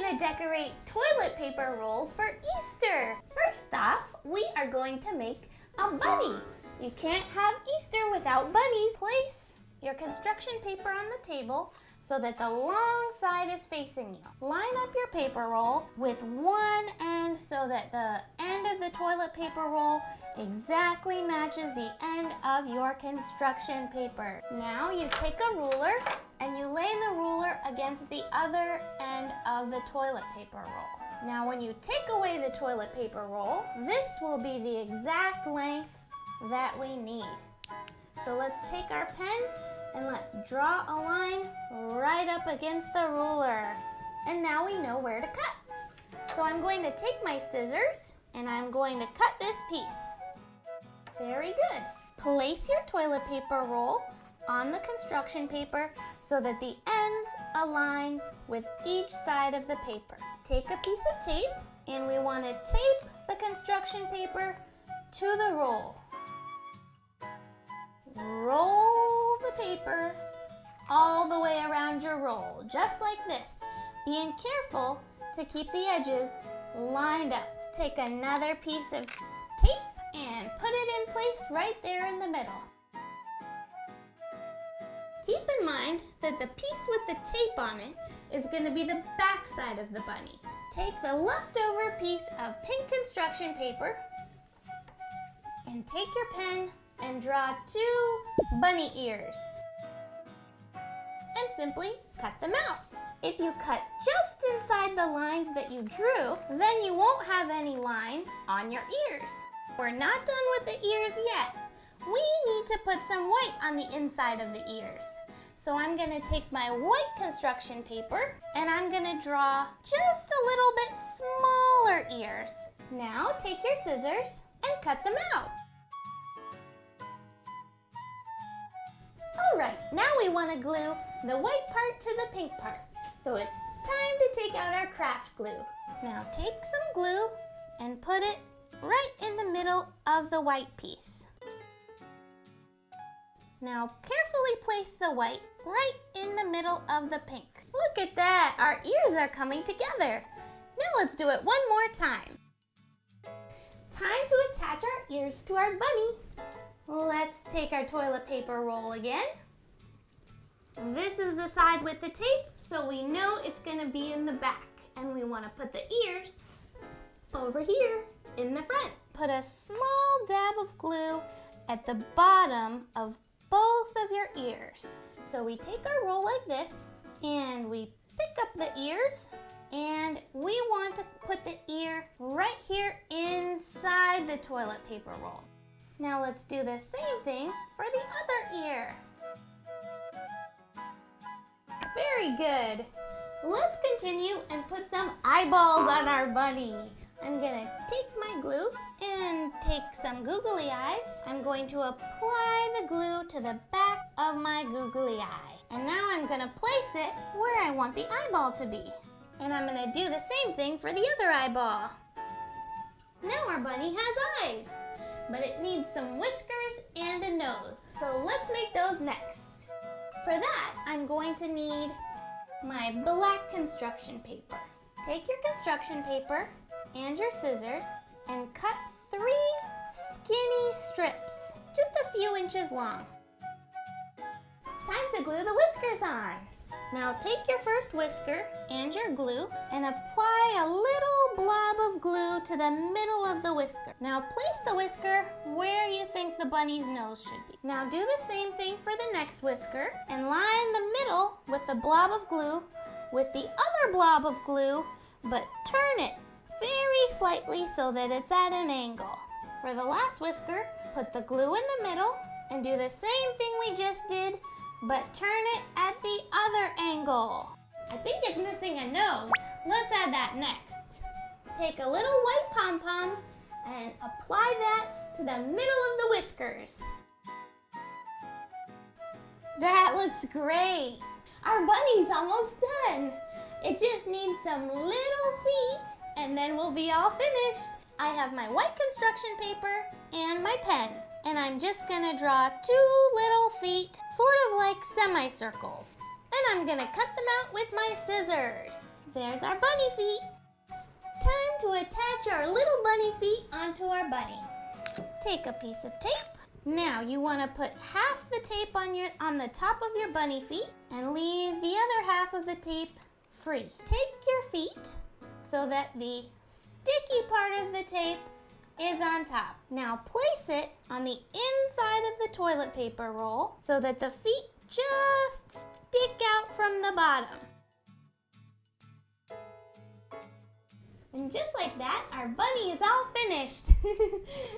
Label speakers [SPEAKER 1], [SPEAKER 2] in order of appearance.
[SPEAKER 1] gonna decorate toilet paper rolls for Easter. First off, we are going to make a bunny. You can't have Easter without bunnies. Place your construction paper on the table so that the long side is facing you. Line up your paper roll with one end so that the end of the toilet paper roll exactly matches the end of your construction paper. Now you take a ruler and you lay the ruler against the other end of the toilet paper roll. Now when you take away the toilet paper roll, this will be the exact length that we need. So let's take our pen and let's draw a line right up against the ruler. And now we know where to cut. So I'm going to take my scissors and I'm going to cut this piece. Very good. Place your toilet paper roll on the construction paper so that the ends align with each side of the paper. Take a piece of tape and we want to tape the construction paper to the roll. Roll the paper all the way around your roll, just like this, being careful to keep the edges lined up. Take another piece of tape and put it in place right there in the middle. Keep in mind that the piece with the tape on it is going to be the back side of the bunny. Take the leftover piece of pink construction paper and take your pen and draw 2 bunny ears and simply cut them out. If you cut just inside the lines that you drew, then you won't have any lines on your ears. We're not done with the ears yet. We need to put some white on the inside of the ears. So I'm going to take my white construction paper and I'm going to draw just a little bit smaller ears. Now take your scissors and cut them out. All right, now we want to glue the white part to the pink part. So it's time to take out our craft glue. Now take some glue and put it right in the middle of the white piece. Now carefully place the white right in the middle of the pink. Look at that, our ears are coming together. Now let's do it one more time. Time to attach our ears to our bunny. Let's take our toilet paper roll again. This is the side with the tape, so we know it's going to be in the back. And we want to put the ears over here in the front. Put a small dab of glue at the bottom of both of your ears. So we take our roll like this, and we pick up the ears, and we want to put the ear right here inside the toilet paper roll. Now let's do the same thing for the other ear. Very good. Let's continue and put some eyeballs on our bunny. I'm gonna take my glue and take some googly eyes. I'm going to apply the glue to the back of my googly eye. And now I'm gonna place it where I want the eyeball to be. And I'm gonna do the same thing for the other eyeball. Now our bunny has eyes, but it needs some whiskers and a nose. So let's make those next. For that, I'm going to need my black construction paper. Take your construction paper and your scissors and cut 3 skinny strips, just a few inches long. Time to glue the whiskers on. Now take your first whisker and your glue and apply a little blob of glue to the middle of the whisker. Now place the whisker where you think the bunny's nose should be. Now do the same thing for the next whisker and line the middle with the blob of glue with the other blob of glue, but turn it very slightly so that it's at an angle. For the last whisker, put the glue in the middle and do the same thing we just did, but turn it at the other angle. I think it's missing a nose. Let's add that next. Take a little white pom pom and apply that to the middle of the whiskers. That looks great. Our bunny's almost done. It just needs some little feet and then we'll be all finished. I have my white construction paper and my pen. And I'm just gonna draw 2 little feet, sort of like semicircles. And I'm gonna cut them out with my scissors. There's our bunny feet. Time to attach our little bunny feet onto our bunny. Take a piece of tape. Now you want to put half the tape on the top of your bunny feet and leave the other half of the tape free. Take your feet so that the sticky part of the tape is on top. Now place it on the inside of the toilet paper roll so that the feet just stick out from the bottom. And just like that, our bunny is all finished.